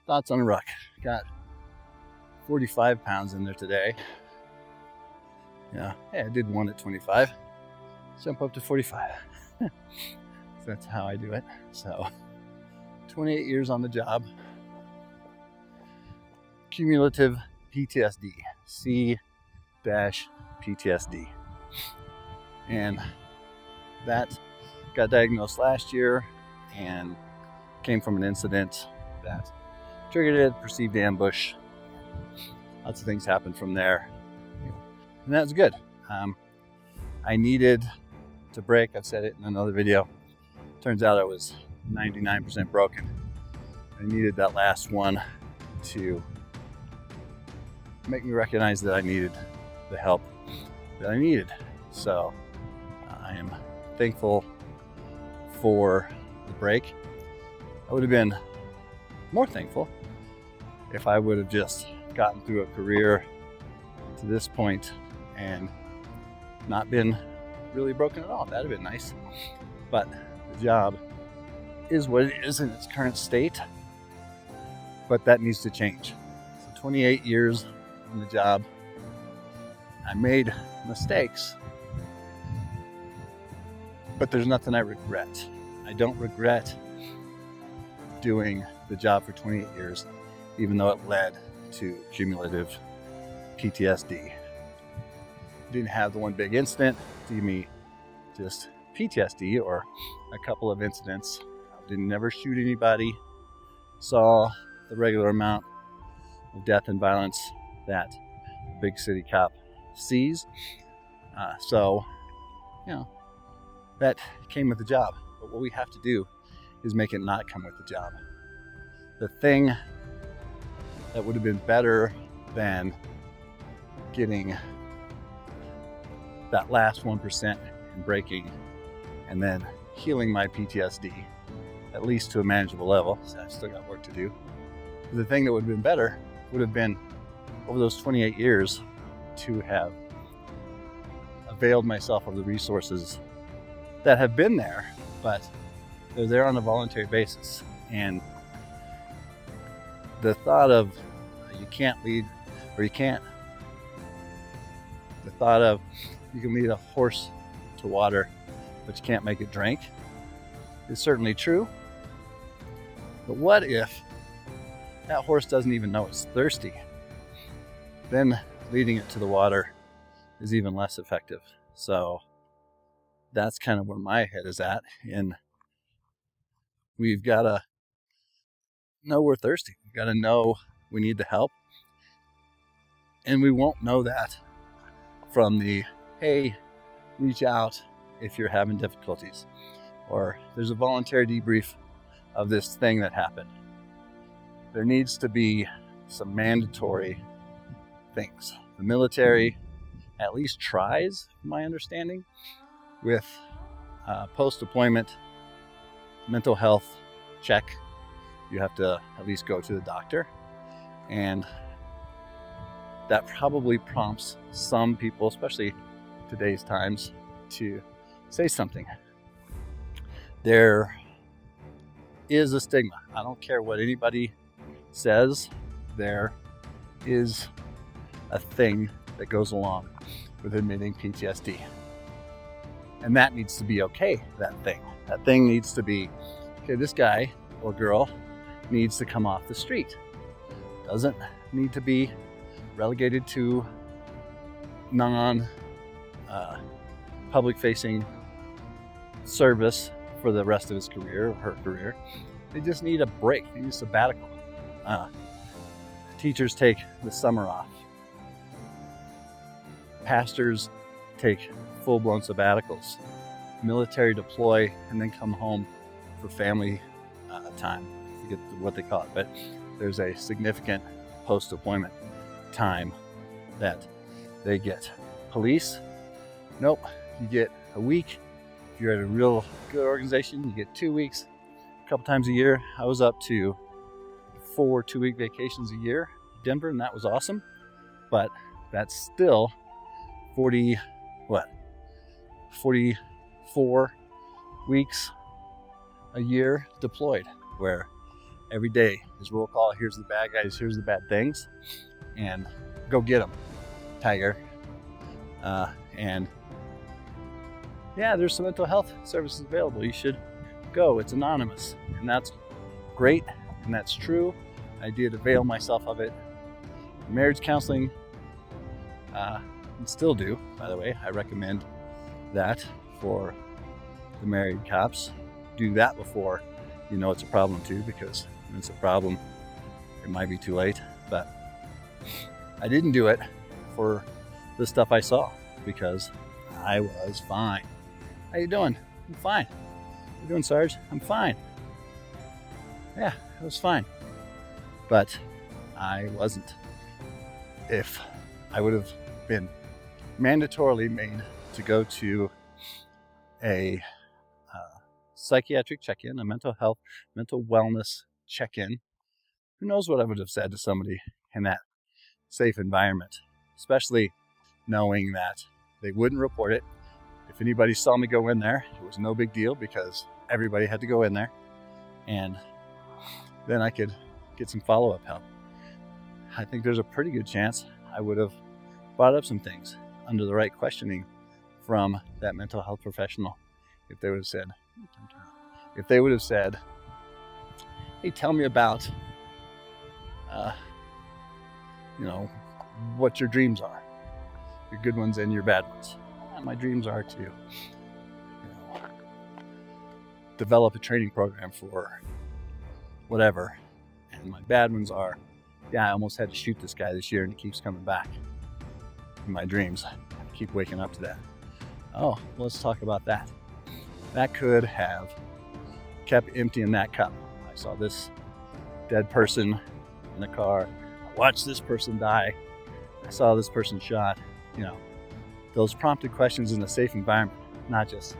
Thoughts on a ruck. Got 45 pounds in there today. Yeah, hey, I did one at 25. Jump up to 45. So that's how I do it. So 28 years on the job. Cumulative PTSD. C-PTSD. And that got diagnosed last year and came from an incident that triggered it, perceived ambush. Lots of things happened from there. And that's good. I needed to break. I've said it in another video. Turns out I was 99% broken. I needed that last one to make me recognize that I needed the help that I needed. So I am thankful for the break. I would have been more thankful if I would have just gotten through a career to this point and not been really broken at all. That'd have been nice. But the job is what it is in its current state. But that needs to change. So 28 years on the job. I made mistakes, but there's nothing I regret. I don't regret doing the job for 28 years, even though it led to cumulative PTSD. Didn't have the one big incident to give me just PTSD or a couple of incidents. Didn't never shoot anybody. Saw the regular amount of death and violence that a big city cop sees. So, that came with the job. But what we have to do is make it not come with the job. The thing that would have been better than getting that last 1% and breaking and then healing my PTSD, at least to a manageable level, so I've still got work to do. The thing that would have been better would have been over those 28 years to have availed myself of the resources that have been there, but they're there on a voluntary basis. And the thought of you can't lead, or you can't, the thought of you can lead a horse to water, but you can't make it drink is certainly true. But what if that horse doesn't even know it's thirsty? Then leading it to the water is even less effective. So that's kind of where my head is at. And we've got to know we're thirsty. We've got to know we need the help. And we won't know that from the, hey, reach out if you're having difficulties. Or there's a voluntary debrief of this thing that happened. There needs to be some mandatory things. The military at least tries, from my understanding, with post-deployment mental health check. You have to at least go to the doctor. And that probably prompts some people, especially today's times, to say something. There is a stigma. I don't care what anybody says, there is a thing that goes along with admitting PTSD. And that needs to be okay, that thing. That thing needs to be, okay, this guy or girl needs to come off the street. Doesn't need to be relegated to non-public facing service for the rest of his career or her career. They just need a break. They need a sabbatical. Teachers take the summer off. Pastors take full-blown sabbaticals. Military deploy and then come home for family time. I forget what they call it, but there's a significant post-deployment time that they get. Police, nope, you get a week. If you're at a real good organization, you get 2 weeks, a couple times a year. I was up to 4 2-week vacations a year in Denver, and that was awesome. But that's still 44 weeks a year deployed, where every day is roll call. Here's the bad guys, here's the bad things, and go get them, Tiger. And yeah, there's some mental health services available. You should go. It's anonymous, and that's great, and that's true. I did avail myself of it. Marriage counseling, and still do, by the way. I recommend that for the married cops. Do that before you know it's a problem too, because when it's a problem, it might be too late. But I didn't do it for the stuff I saw because I was fine. How you doing? I'm fine. How you doing, Sarge? I'm fine. Yeah, I was fine. But I wasn't. If I would have been mandatorily made to go to a psychiatric check-in, a mental health, mental wellness check-in, who knows what I would have said to somebody in that safe environment, especially knowing that they wouldn't report it. If anybody saw me go in there, it was no big deal because everybody had to go in there, and then I could get some follow-up help. I think there's a pretty good chance I would have brought up some things under the right questioning from that mental health professional. If they would have said, hey, tell me about, what your dreams are, your good ones and your bad ones. My dreams are to, develop a training program for whatever. And my bad ones are, I almost had to shoot this guy this year and he keeps coming back in my dreams. I keep waking up to that. Oh, let's talk about that. That could have kept emptying that cup. I saw this dead person in the car. I watched this person die. I saw this person shot. Those prompted questions in a safe environment, not just,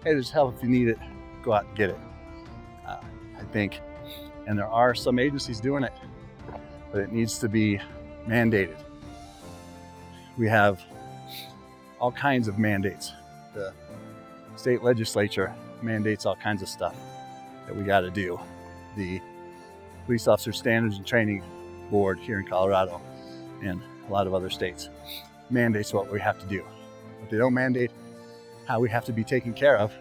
hey, there's help if you need it, go out and get it. I think, and there are some agencies doing it, but it needs to be mandated. We have all kinds of mandates. The state legislature mandates all kinds of stuff that we got to do. The Police Officer Standards and Training Board here in Colorado and a lot of other states mandates what we have to do. But they don't mandate how we have to be taken care of.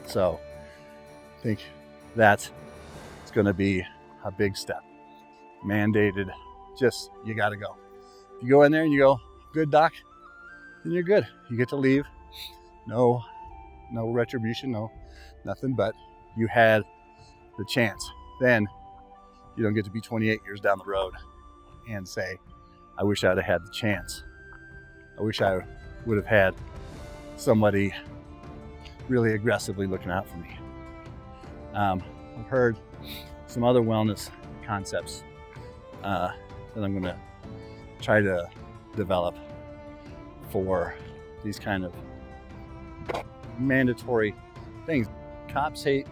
So I think that's going to be a big step. Mandated, just, you got to go. If you go in there and you go, good doc, then you're good. You get to leave. No retribution, nothing, but you had the chance. Then you don't get to be 28 years down the road and say, I wish I'd have had the chance. I wish I would have had somebody really aggressively looking out for me. I've heard some other wellness concepts that I'm going to try to develop for these kind of mandatory things. Cops hate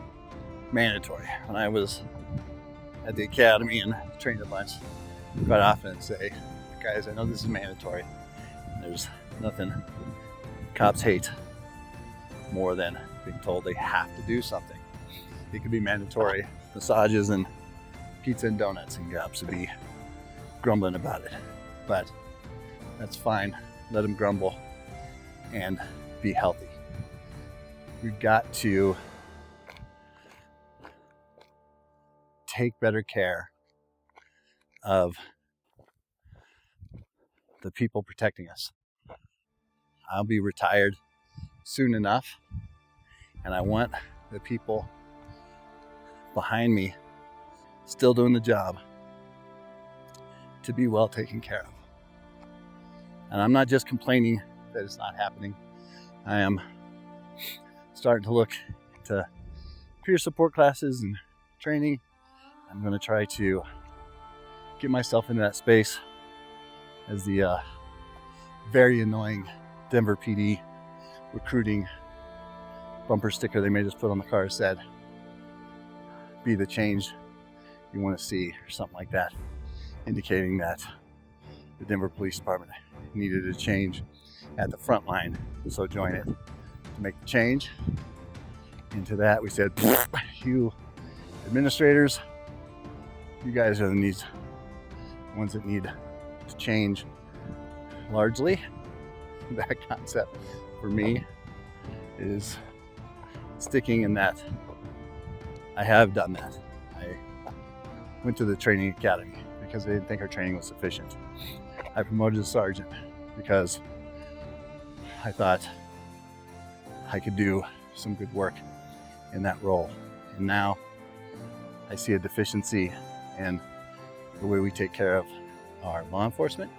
mandatory. When I was at the academy and trained a bunch, quite often I'd say, guys, I know this is mandatory. There's nothing cops hate more than being told they have to do something. It could be mandatory massages and pizza and donuts, and cops would be grumbling about it. But that's fine. Let them grumble and be healthy. We've got to take better care of the people protecting us. I'll be retired soon enough, and I want the people behind me still doing the job to be well taken care of. And I'm not just complaining that it's not happening. I am starting to look to peer support classes and training. I'm going to try to get myself into that space. As the very annoying Denver PD recruiting bumper sticker they made us put on the car said, be the change you want to see, or something like that, indicating that the Denver Police Department needed a change at the front line. So join it to make the change. Into that we said, you administrators, you guys are the ones that need to change largely. That concept for me is sticking in that. I have done that. I went to the training academy because they didn't think our training was sufficient. I promoted to sergeant because I thought I could do some good work in that role. And now I see a deficiency in the way we take care of our law enforcement,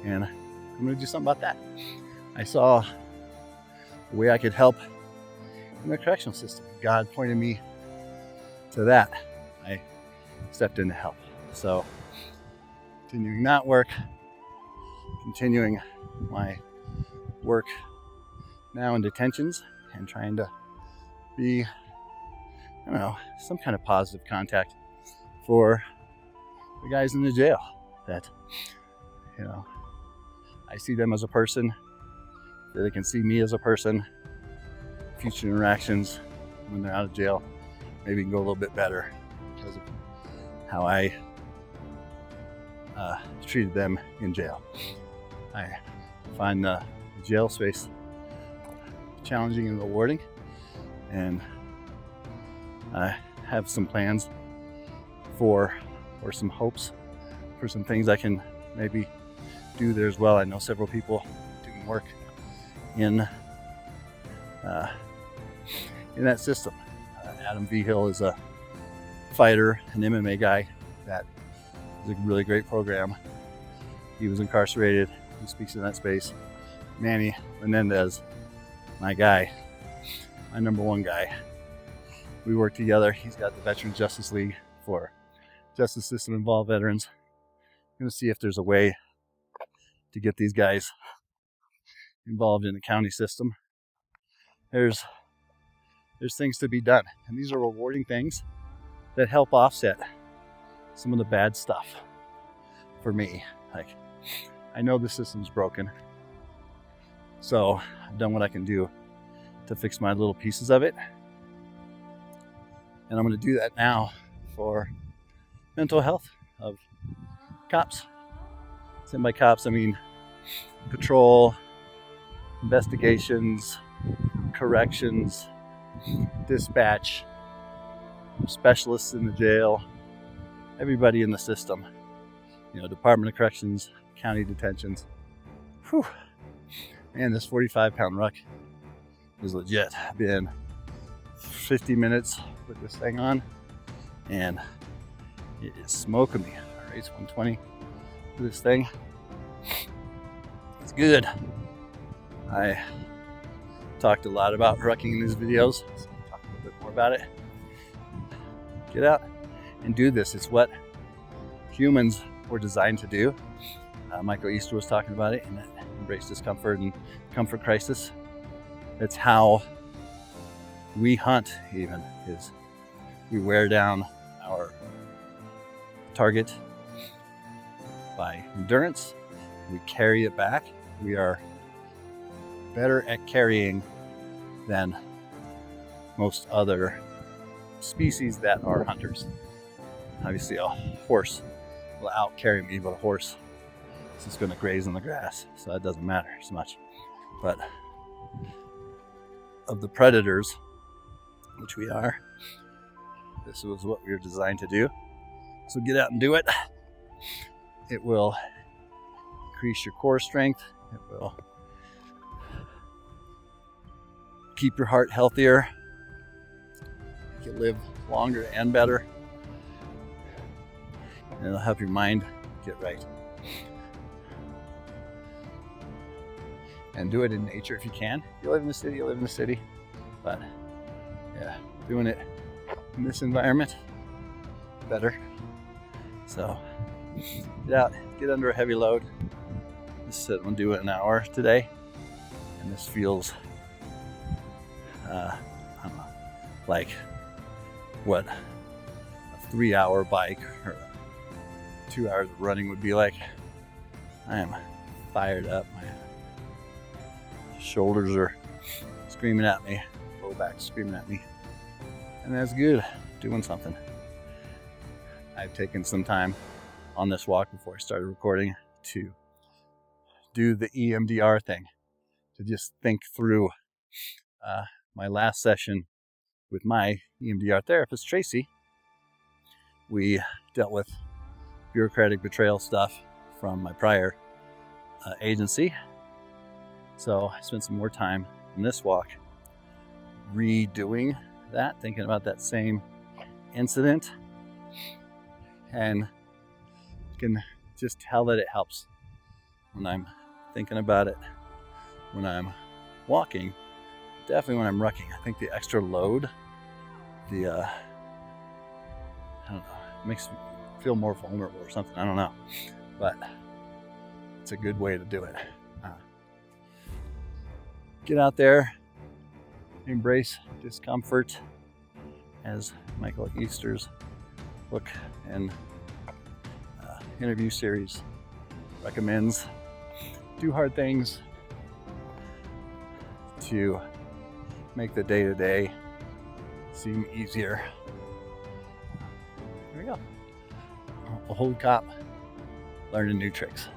and I'm going to do something about that. I saw a way I could help in the correctional system. God pointed me to that. I stepped in to help. So continuing that work, continuing my work now in detentions, and trying to be, I don't know, some kind of positive contact for the guys in the jail. That, you know, I see them as a person, that they can see me as a person. Future interactions when they're out of jail maybe can go a little bit better because of how I treated them in jail. I find the jail space challenging and rewarding, and I have some plans or some hopes for some things I can maybe do there as well. I know several people doing work in that system. Adam V. Hill is a fighter, an MMA guy. That is a really great program. He was incarcerated. He speaks in that space. Manny Menendez, my guy, my number one guy. We work together. He's got the Veterans Justice League for justice system involved veterans. I'm going to see if there's a way to get these guys involved in the county system. There's things to be done, and these are rewarding things that help offset some of the bad stuff for me. Like, I know the system's broken, so I've done what I can do to fix my little pieces of it, and I'm going to do that now for mental health of cops. And by cops, I mean patrol, investigations, corrections, dispatch, specialists in the jail, everybody in the system, Department of Corrections, county detentions. Whew. Man, this 45-pound ruck is legit. I've been 50 minutes with this thing on, and it is smoking me. All right, it's 120 for this thing. It's good. I talked a lot about rucking in these videos, so I'll talk a little bit more about it. Get out and do this. It's what humans were designed to do. Michael Easter was talking about it in that Embrace Discomfort and Comfort Crisis. That's how we hunt, even, is we wear down our target by endurance. We carry it back. We are better at carrying than most other species that are hunters. Obviously, a horse will out carry me, but a horse is just going to graze on the grass, so that doesn't matter as much. But of the predators, which we are, this was what we were designed to do. So get out and do it. It will increase your core strength. It will keep your heart healthier. You can live longer and better. And it'll help your mind get right. And do it in nature if you can. If you live in the city, you live in the city. But yeah, doing it in this environment, better. So get out, get under a heavy load. Just said I'm gonna do it an hour today. And this feels, I don't know, like what a 3-hour bike or 2 hours of running would be like. I am fired up. My shoulders are screaming at me, low back screaming at me, and that's good. Doing something. I've taken some time on this walk before I started recording to do the EMDR thing, to just think through my last session with my EMDR therapist, Tracy. We dealt with bureaucratic betrayal stuff from my prior agency. So I spent some more time in this walk redoing that, thinking about that same incident, and you can just tell that it helps when I'm thinking about it, when I'm walking, definitely when I'm rucking. I think the extra load, I don't know, it makes me feel more vulnerable or something, I don't know, but it's a good way to do it. Get out there, embrace discomfort, as Michael Easter's book and interview series recommends. Do hard things to make the day-to-day seem easier. There we go. A old cop learning new tricks.